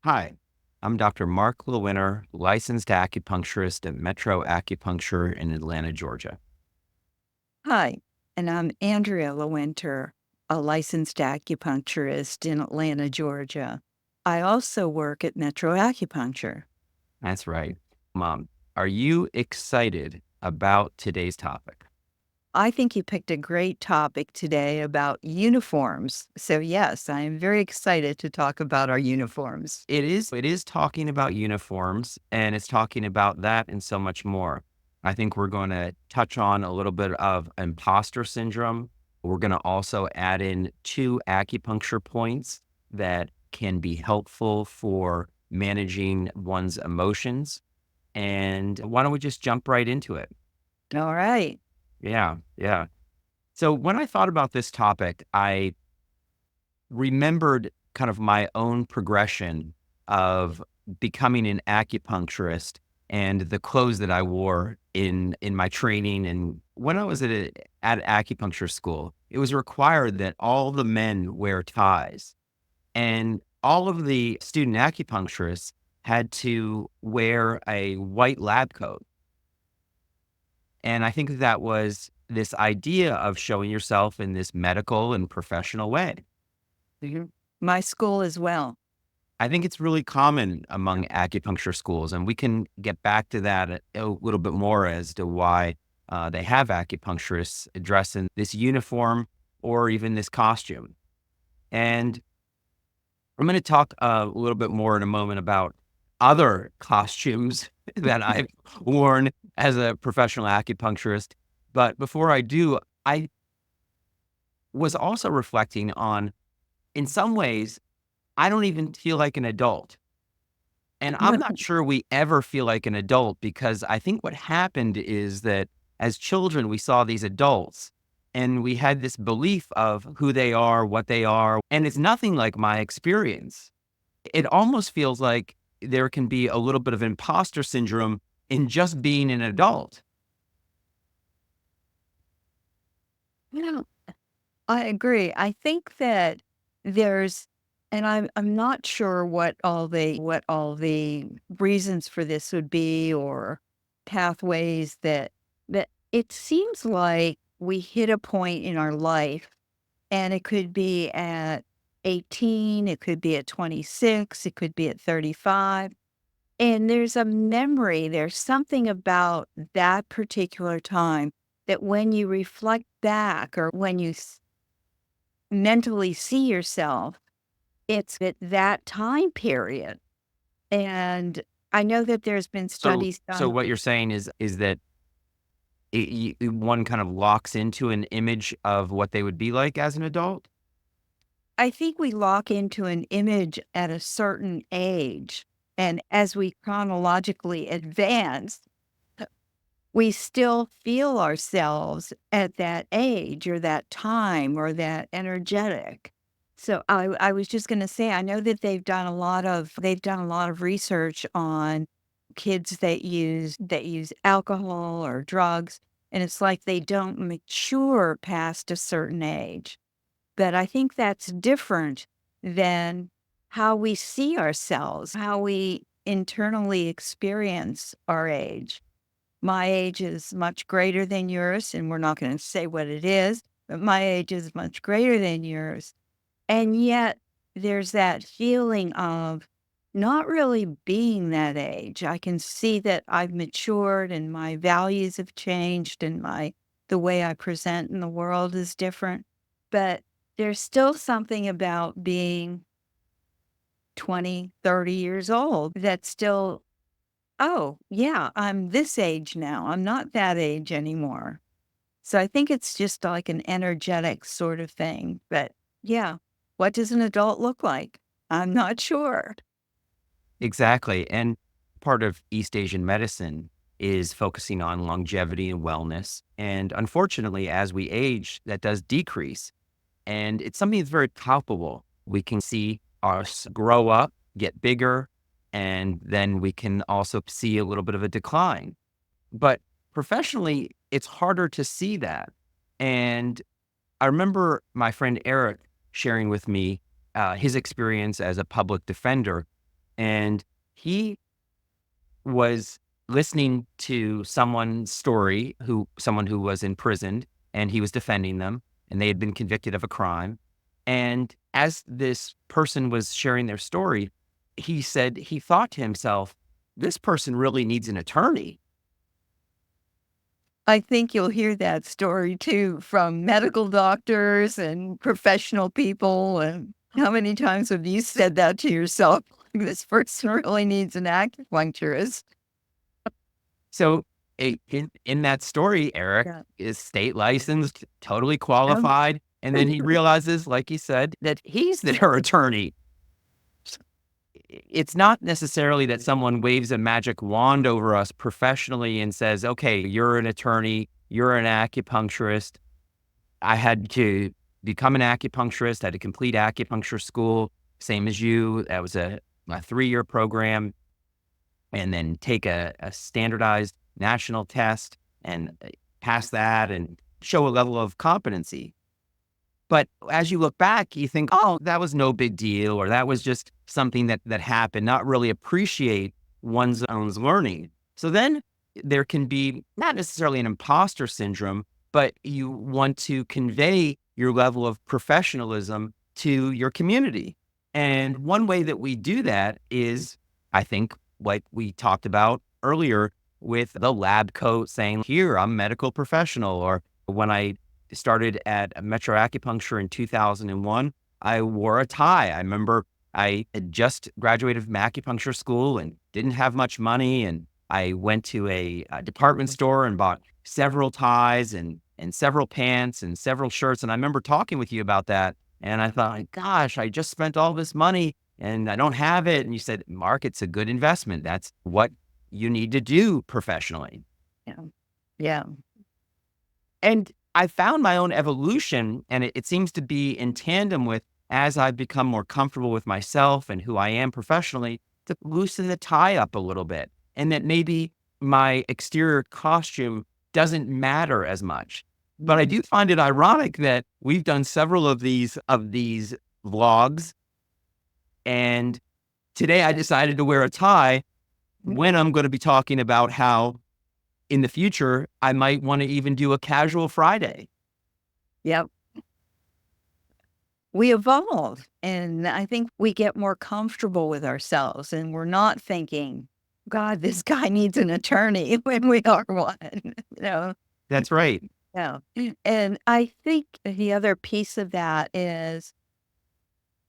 Hi, I'm Dr. Mark Lewinter, licensed acupuncturist at Metro Acupuncture in Atlanta, Georgia. Hi, and I'm Andrea Lewinter, a licensed acupuncturist in Atlanta, Georgia. I also work at Metro Acupuncture. That's right. Mom, are you excited about today's topic? I think you picked a great topic today about uniforms. So, yes, I am very excited to talk about our uniforms. It is talking about uniforms and it's talking about that and so much more. I think we're going to touch on a little bit of imposter syndrome. We're going to also add in two acupuncture points that can be helpful for managing one's emotions. And why don't we just jump right into it? All right. Yeah, yeah. So when I thought about this topic, I remembered kind of my own progression of becoming an acupuncturist and the clothes that I wore in my training. And when I was at acupuncture school, it was required that all the men wear ties, and all of the student acupuncturists had to wear a white lab coat. And I think that was this idea of showing yourself in this medical and professional way. Mhm. My school as well. I think it's really common among acupuncture schools, and we can get back to that a little bit more as to why they have acupuncturists dressed in this uniform or even this costume. And I'm going to talk a little bit more in a moment about other costumes that I've worn as a professional acupuncturist. But before I do, I was also reflecting on, in some ways, I don't even feel like an adult. And I'm not sure we ever feel like an adult because I think what happened is that as children, we saw these adults and we had this belief of who they are, what they are. And it's nothing like my experience. It almost feels like there can be a little bit of imposter syndrome in just being an adult. Yeah, I agree. I think that there's and I'm not sure what all the reasons for this would be or pathways that it seems like we hit a point in our life, and it could be at 18, it could be at 26, it could be at 35. And there's a memory, there's something about that particular time that when you reflect back or when you mentally see yourself, it's at that time period. And I know that there's been So, studies so done. what you're saying is that one kind of locks into an image of what they would be like as an adult. I think we lock into an image at a certain age. And as we chronologically advance, we still feel ourselves at that age or that time or that energetic. So I was just going to say I know that they've done a lot of research on kids that use alcohol or drugs, and it's like they don't mature past a certain age. But I think that's different than how we see ourselves, how we internally experience our age. My age is much greater than yours, and we're not going to say what it is, but my age is much greater than yours. And yet, there's that feeling of not really being that age. I can see that I've matured and my values have changed and the way I present in the world is different. But there's still something about being 20, 30 years old that's still, oh, yeah, I'm this age now. I'm not that age anymore. So I think it's just like an energetic sort of thing. But yeah, what does an adult look like? I'm not sure. Exactly. And part of East Asian medicine is focusing on longevity and wellness. And unfortunately, as we age, that does decrease. And it's something that's very palpable. We can see us grow up, get bigger, and then we can also see a little bit of a decline. But professionally, it's harder to see that. And I remember my friend Eric sharing with me his experience as a public defender, And he was listening to someone's story, someone who was imprisoned, and he was defending them, and they had been convicted of a crime. And as this person was sharing their story, he said he thought to himself, this person really needs an attorney. I think you'll hear that story too from medical doctors and professional people. And how many times have you said that to yourself? This person really needs an acupuncturist. So in that story, Eric Yeah. is state licensed, totally Um, qualified. And then he realizes, like you said, that he's their attorney. It's not necessarily that someone waves a magic wand over us professionally and says, okay, you're an attorney, you're an acupuncturist. I had to become an acupuncturist, I had to complete acupuncture school, same as you. That was a 3-year program, and then take a standardized national test and pass that and show a level of competency. But as you look back, you think, oh, that was no big deal, or that was just something that happened, not really appreciate one's own learning. So then there can be not necessarily an imposter syndrome, but you want to convey your level of professionalism to your community. And one way that we do that is, I think, like we talked about earlier with the lab coat saying, here, I'm a medical professional. Or when I started at Metro Acupuncture in 2001, I wore a tie. I remember I had just graduated from acupuncture school and didn't have much money. And I went to a department store and bought several ties and several pants and several shirts. And I remember talking with you about that. And I thought, gosh, I just spent all this money and I don't have it. And you said, Mark, it's a good investment. That's what you need to do professionally. yeah. Yeah. And I found my own evolution, and it seems to be in tandem with as I've become more comfortable with myself and who I am professionally, to loosen the tie up a little bit. And that maybe my exterior costume doesn't matter as much. But I do find it ironic that we've done several of these vlogs, and today I decided to wear a tie when I'm going to be talking about how in the future I might want to even do a casual Friday. Yep. We evolve, and I think we get more comfortable with ourselves, and we're not thinking, God, this guy needs an attorney when we are one, you know? That's right. Yeah. And I think the other piece of that is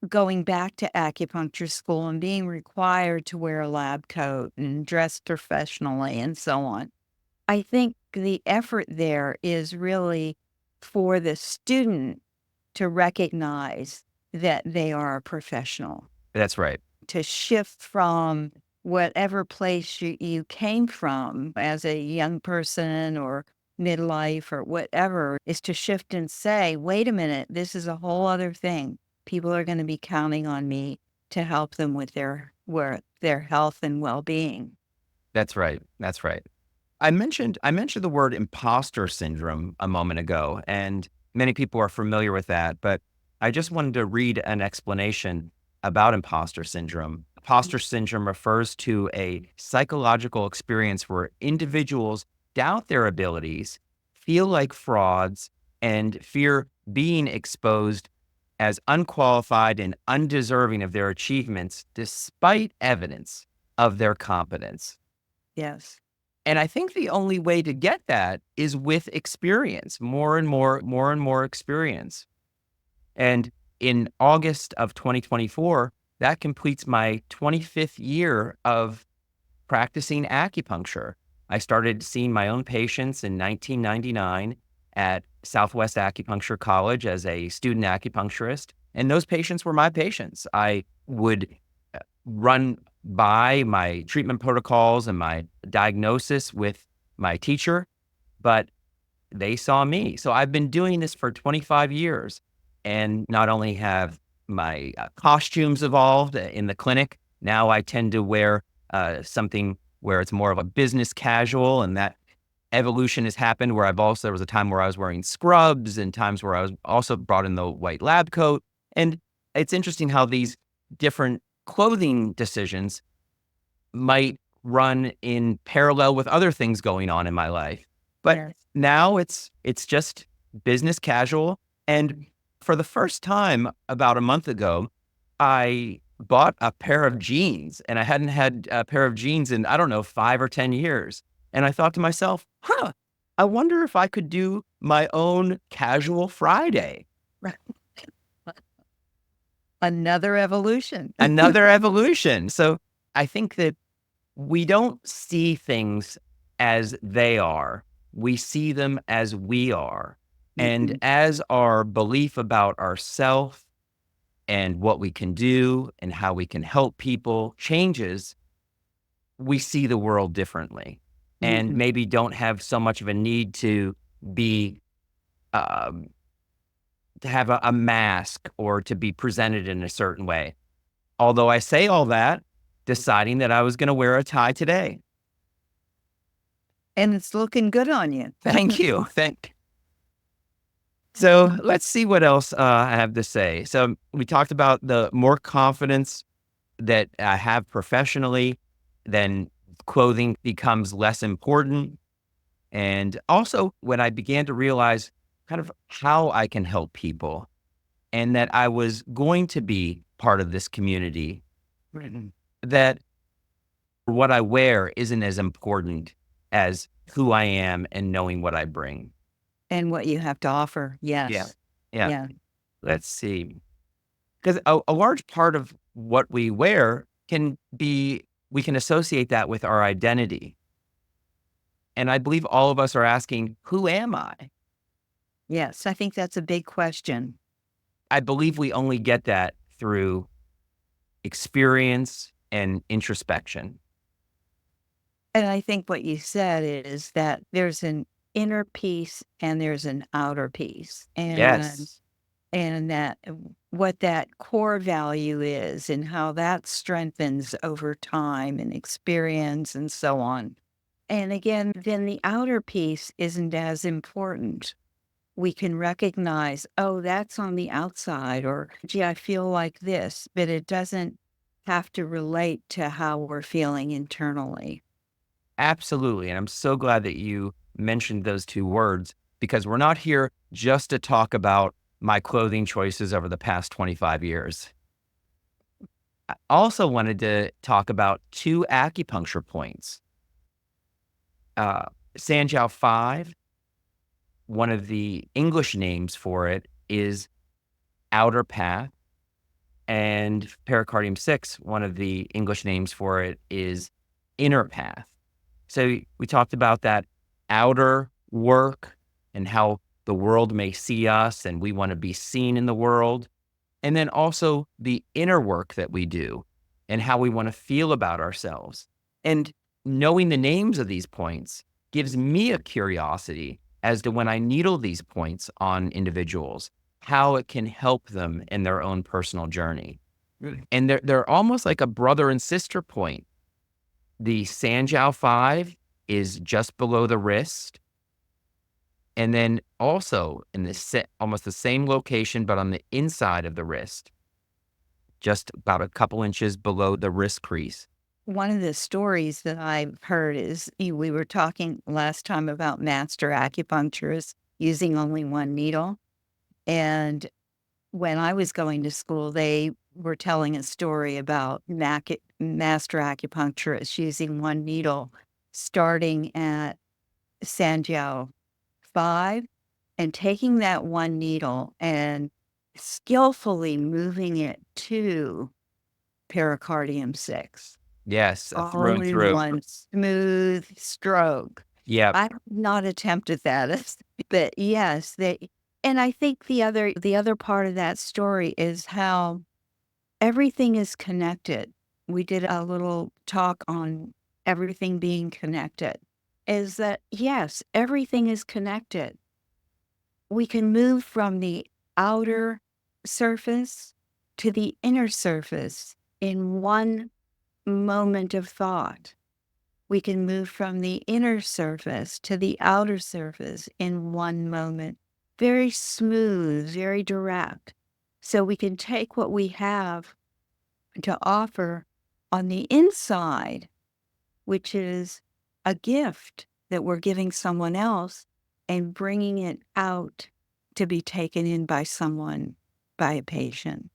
going back to acupuncture school and being required to wear a lab coat and dress professionally and so on. I think the effort there is really for the student to recognize that they are a professional, That's right. to shift from whatever place you came from as a young person or midlife or whatever, is to shift and say, wait a minute, this is a whole other thing. People are going to be counting on me to help them with their health and well-being. That's right. That's right. I mentioned the word imposter syndrome a moment ago, and many people are familiar with that, but I just wanted to read an explanation about imposter syndrome. Imposter syndrome refers to a psychological experience where individuals doubt their abilities, feel like frauds, and fear being exposed as unqualified and undeserving of their achievements despite evidence of their competence. Yes. And I think the only way to get that is with experience, more and more experience. And in August of 2024, that completes my 25th year of practicing acupuncture. I started seeing my own patients in 1999 at Southwest Acupuncture College as a student acupuncturist. And those patients were my patients. I would run by my treatment protocols and my diagnosis with my teacher, but they saw me. So I've been doing this for 25 years. And not only have my costumes evolved in the clinic, now I tend to wear something where it's more of a business casual. And that evolution has happened where there was a time where I was wearing scrubs and times where I was also brought in the white lab coat. And it's interesting how these different clothing decisions might run in parallel with other things going on in my life. But Yes. now it's just business casual. And for the first time about a month ago, I bought a pair of jeans, and I hadn't had a pair of jeans in, I don't know, 5 or 10 years. And I thought to myself, I wonder if I could do my own casual Friday. Right. Another evolution. Another evolution. So I think that we don't see things as they are. We see them as we are. And Mhm. as our belief about ourself and what we can do and how we can help people changes, we see the world differently and Mhm. maybe don't have so much of a need to be, um, to have a mask or to be presented in a certain way. Although I say all that, deciding that I was going to wear a tie today. And it's looking good on you. Thank you. So let's see what else I have to say. So we talked about the more confidence that I have professionally, then clothing becomes less important. And also when I began to realize kind of how I can help people and that I was going to be part of this community, that what I wear isn't as important as who I am and knowing what I bring. And what you have to offer. Yeah. Yes. Yeah. Yeah. Let's see. Because a large part of what we wear can be, we can associate that with our identity. And I believe all of us are asking, who am I? Yes. I think that's a big question. I believe we only get that through experience and introspection. And I think what you said is that there's an inner peace and there's an outer peace. Yes, And that what that core value is and how that strengthens over time and experience and so on. And again, then the outer piece isn't as important. We can recognize, oh, that's on the outside, or gee, I feel like this, but it doesn't have to relate to how we're feeling internally. absolutely. And I'm so glad that you mentioned those two words because we're not here just to talk about my clothing choices over the past 25 years. I also wanted to talk about two acupuncture points. Uh, Sanjiao 5, one of the English names for it is outer path, and Pericardium 6, one of the English names for it is inner path. So we talked about that outer work and how the world may see us and we want to be seen in the world. And then also the inner work that we do and how we want to feel about ourselves. And knowing the names of these points gives me a curiosity as to when I needle these points on individuals, how it can help them in their own personal journey. Really? And they're almost like a brother and sister point. The Sanjiao 5 is just below the wrist. And then also in the almost the same location, but on the inside of the wrist, just about a couple inches below the wrist crease. One of the stories that I've heard is we were talking last time about master acupuncturists using only one needle. And when I was going to school, they were telling a story about master acupuncturists using one needle, starting at Sanjiao 5 and taking that one needle and skillfully moving it to Pericardium 6. Yes, through All and in through. one smooth stroke. Yeah, I've not attempted that, but yes, they and I think the other part of that story is how everything is connected. We did a little talk on everything being connected. Is that yes, everything is connected. We can move from the outer surface to the inner surface in one moment of thought. We can move from the inner surface to the outer surface in one moment. Very smooth, very direct. So we can take what we have to offer on the inside, which is a gift that we're giving someone else and bringing it out to be taken in by someone, by a patient.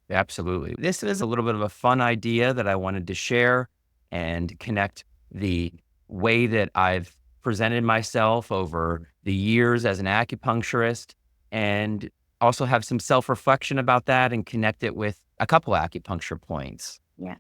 Absolutely. This is a little bit of a fun idea that I wanted to share and connect the way that I've presented myself over the years as an acupuncturist, and also have some self-reflection about that and connect it with a couple acupuncture points. Yeah.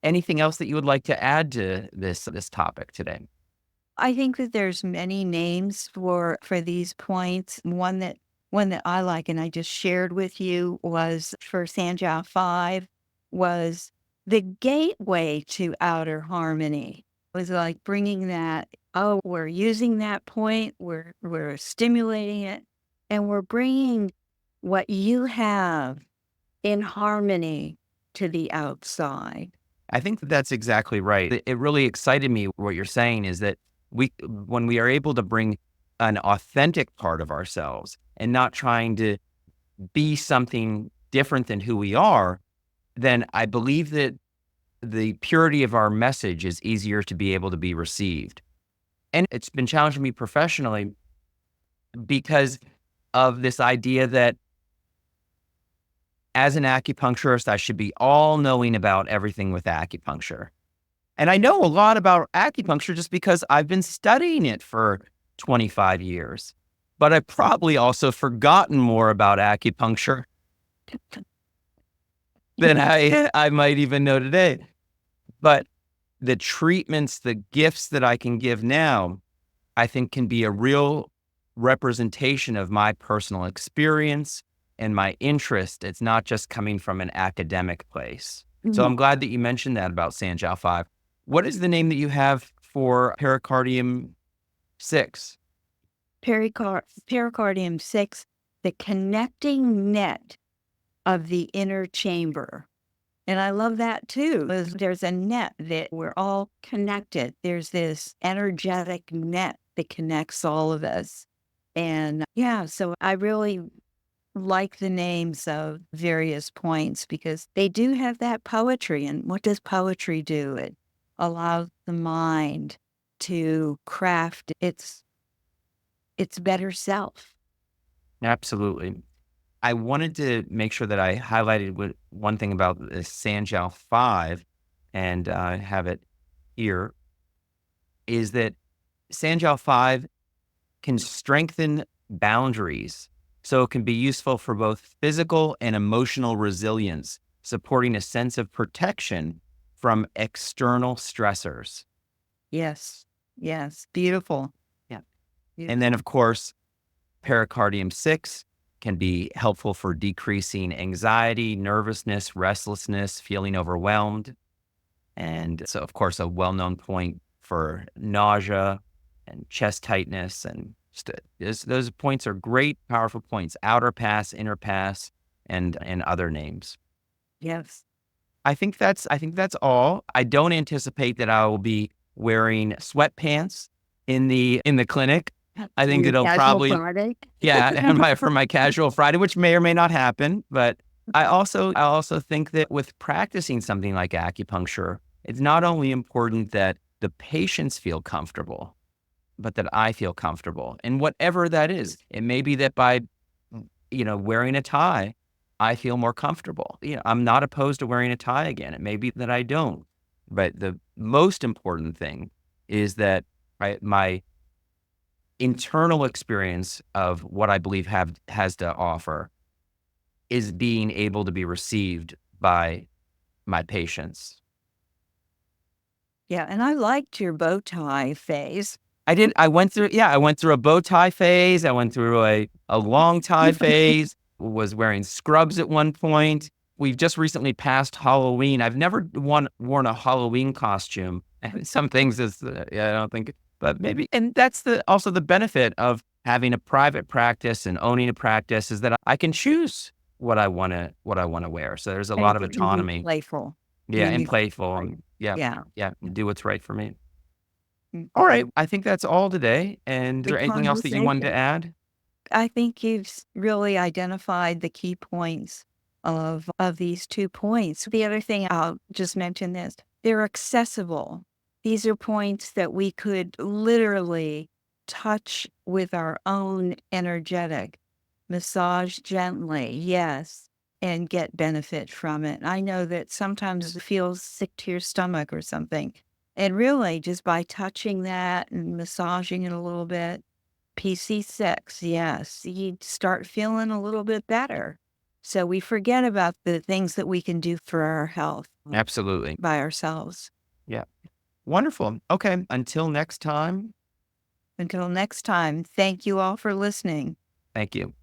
Anything else that you would like to add to this topic today? I think that there's many names for these points. One that I like and I just shared with you was for Sanjiao 5 was the gateway to outer harmony. It was like bringing that, oh, we're using that point, we're stimulating it, and we're bringing what you have in harmony to the outside. I think that that's exactly right. It really excited me what you're saying is that when we are able to bring an authentic part of ourselves and not trying to be something different than who we are, then I believe that the purity of our message is easier to be able to be received. And it's been challenging me professionally because of this idea that as an acupuncturist, I should be all knowing about everything with acupuncture. And I know a lot about acupuncture just because I've been studying it for 25 years. But I've probably also forgotten more about acupuncture than I might even know today. But the treatments, the gifts that I can give now, I think can be a real representation of my personal experience and my interest. It's not just coming from an academic place. So I'm glad that you mentioned that about Sanjiao 5. What is the name that you have for Pericardium 6? Pericardium 6, the connecting net of the inner chamber. And I love that too. There's a net that we're all connected. There's this energetic net that connects all of us. And yeah, so I really like the names of various points because they do have that poetry. And what does poetry do? It allows the mind to craft its better self. Absolutely. I wanted to make sure that I highlighted one thing about the Sanjiao 5 and have it here is that Sanjiao 5 can strengthen boundaries. So it can be useful for both physical and emotional resilience, supporting a sense of protection from external stressors. Yes. Yes. Beautiful. Yeah. And then, Beautiful. of course, Pericardium 6 can be helpful for decreasing anxiety, nervousness, restlessness, feeling overwhelmed. And so, of course, a well-known point for nausea and chest tightness. And those points are great, powerful points. Outer pass, inner pass, and other names. Yes. I think that's all. I don't anticipate that I will be wearing sweatpants in the clinic. I think Your it'll casual probably, Friday. yeah, and for my casual Friday, which may or may not happen. But I also think that with practicing something like acupuncture, it's not only important that the patients feel comfortable, but that I feel comfortable. And whatever that is, it may be that by, wearing a tie, I feel more comfortable. I'm not opposed to wearing a tie again. It may be that I don't. But the most important thing is that my internal experience of what I believe has to offer is being able to be received by my patients. Yeah. And I liked your bow tie phase. I went through a bow tie phase. I went through a long tie phase, was wearing scrubs at one point. We've just recently passed Halloween. I've never worn a Halloween costume. And some things yeah, I don't think, but maybe, and that's also the benefit of having a private practice and owning a practice is that I can choose what I want to wear. So there's a And lot of you can be autonomy. playful. You Yeah, can and be playful. like, And yeah, yeah. yeah, do what's right for me. Mm. All right. I think that's all today. And is Good there anything else that you wanted to conversation. add? I think you've really identified the key points of these 2 points. The other thing I'll just mention this, they're accessible. These are points that we could literally touch with our own energetic, massage gently, yes, and get benefit from it. I know that sometimes it feels sick to your stomach or something. And really, just by touching that and massaging it a little bit, PC6, yes, you start feeling a little bit better. So we forget about the things that we can do for our health Absolutely. by ourselves. Yeah. Wonderful. Okay. Until next time, Until next time, thank you all for listening. thank you.